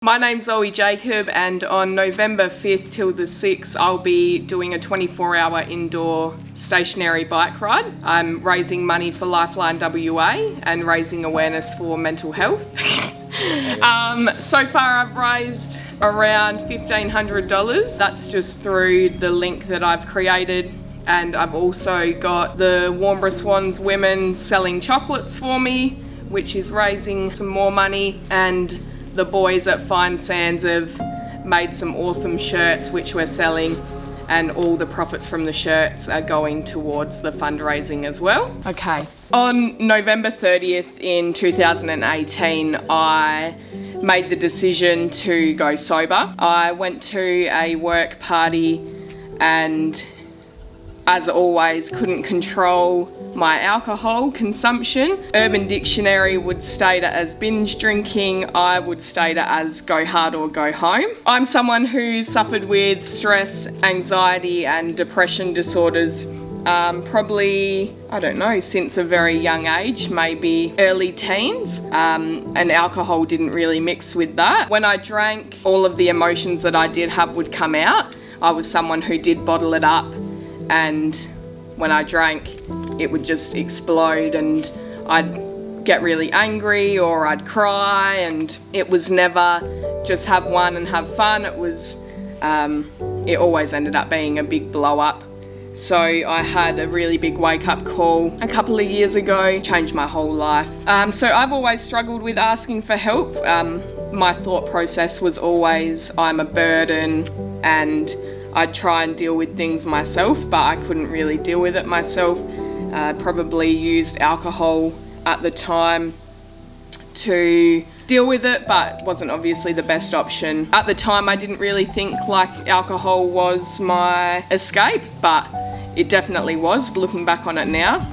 My name's Jakey, and on November 5th till the 6th I'll be doing a 24-hour indoor stationary bike ride. I'm raising money for Lifeline WA and raising awareness for mental health. So far I've raised around $1,500. That's just through the link that I've created, and I've also got the Warmborough Swans women selling chocolates for me, which is raising some more money, and the boys at Fine Sands have made some awesome shirts which we're selling, and all the profits from the shirts are going towards the fundraising as well. Okay. On November 30th in 2018, I made the decision to go sober. I went to a work party and, as always, couldn't control my alcohol consumption. Urban Dictionary would state it as binge drinking. I would state it as go hard or go home. I'm someone who suffered with stress, anxiety and depression disorders probably, I don't know, since a very young age, maybe early teens, and alcohol didn't really mix with that. When I drank, all of the emotions that I did have would come out. I was someone who did bottle it up, and when I drank, it would just explode and I'd get really angry or I'd cry, and it was never just have one and have fun. It was, it always ended up being a big blow up. So I had a really big wake up call a couple of years ago, changed my whole life. So I've always struggled with asking for help. My thought process was always, I'm a burden, and I'd try and deal with things myself, but I couldn't really deal with it myself. Probably used alcohol at the time to deal with it, but wasn't obviously the best option. At the time I didn't really think like alcohol was my escape, but it definitely was, looking back on it now.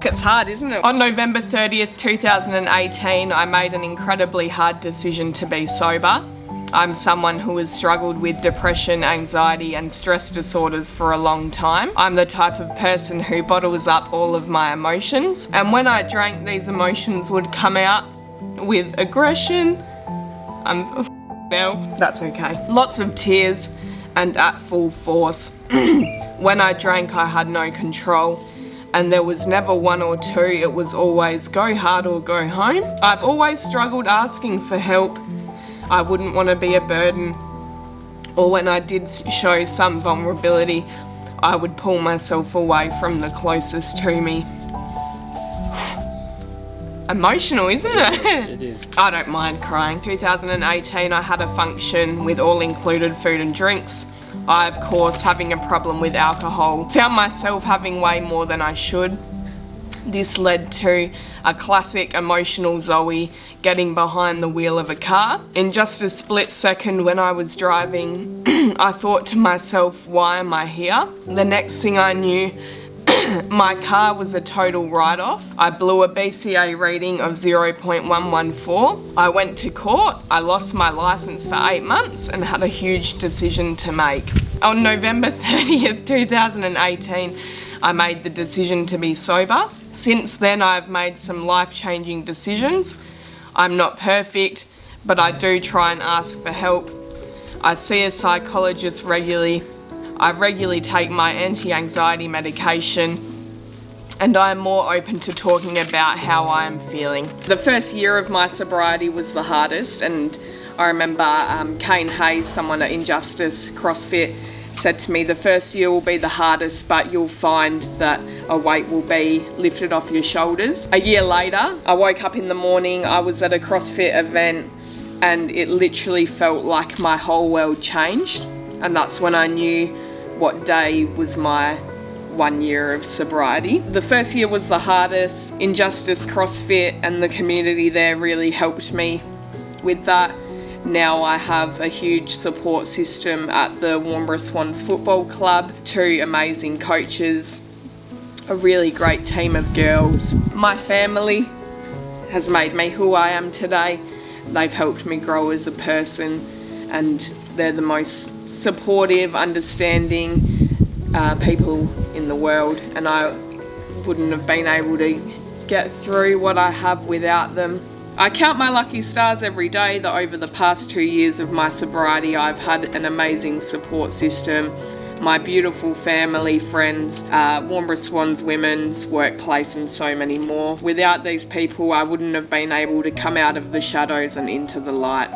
It's hard, isn't it? On November 30th, 2018, I made an incredibly hard decision to be sober. I'm someone who has struggled with depression, anxiety and stress disorders for a long time. I'm the type of person who bottles up all of my emotions, and when I drank, these emotions would come out with aggression. Now, that's okay. Lots of tears and at full force. When I drank, I had no control, and there was never one or two, it was always go hard or go home. I've always struggled asking for help. I wouldn't want to be a burden, or when I did show some vulnerability, I would pull myself away from the closest to me. Emotional, isn't it? It is. I don't mind crying. 2018, I had a function with all-included food and drinks. I, of course, having a problem with alcohol, found myself having way more than I should. This led to a classic emotional Zoe getting behind the wheel of a car. In just a split second when I was driving, I thought to myself, why am I here? The next thing I knew, my car was a total write-off. I blew a BCA reading of 0.114. I went to court, I lost my license for 8 months and had a huge decision to make. On November 30th, 2018, I made the decision to be sober. Since then, I've made some life-changing decisions. I'm not perfect, but I do try and ask for help. I see a psychologist regularly. I regularly take my anti-anxiety medication, and I am more open to talking about how I am feeling. The first year of my sobriety was the hardest, and I remember Kane Hayes, someone at Injustice CrossFit, said to me, the first year will be the hardest, but you'll find that a weight will be lifted off your shoulders. A year later, I woke up in the morning, I was at a CrossFit event, and it literally felt like my whole world changed. And that's when I knew what day was my 1 year of sobriety. The first year was the hardest. Injustice CrossFit and the community there really helped me with that. Now I have a huge support system at the Warmborough Swans Football Club, 2 amazing coaches, a really great team of girls. My family has made me who I am today. They've helped me grow as a person, and they're the most supportive, understanding people in the world, and I wouldn't have been able to get through what I have without them. I count my lucky stars every day that over the past 2 years of my sobriety, I've had an amazing support system. My beautiful family, friends, Warmborough Swans Women's workplace, and so many more. Without these people, I wouldn't have been able to come out of the shadows and into the light.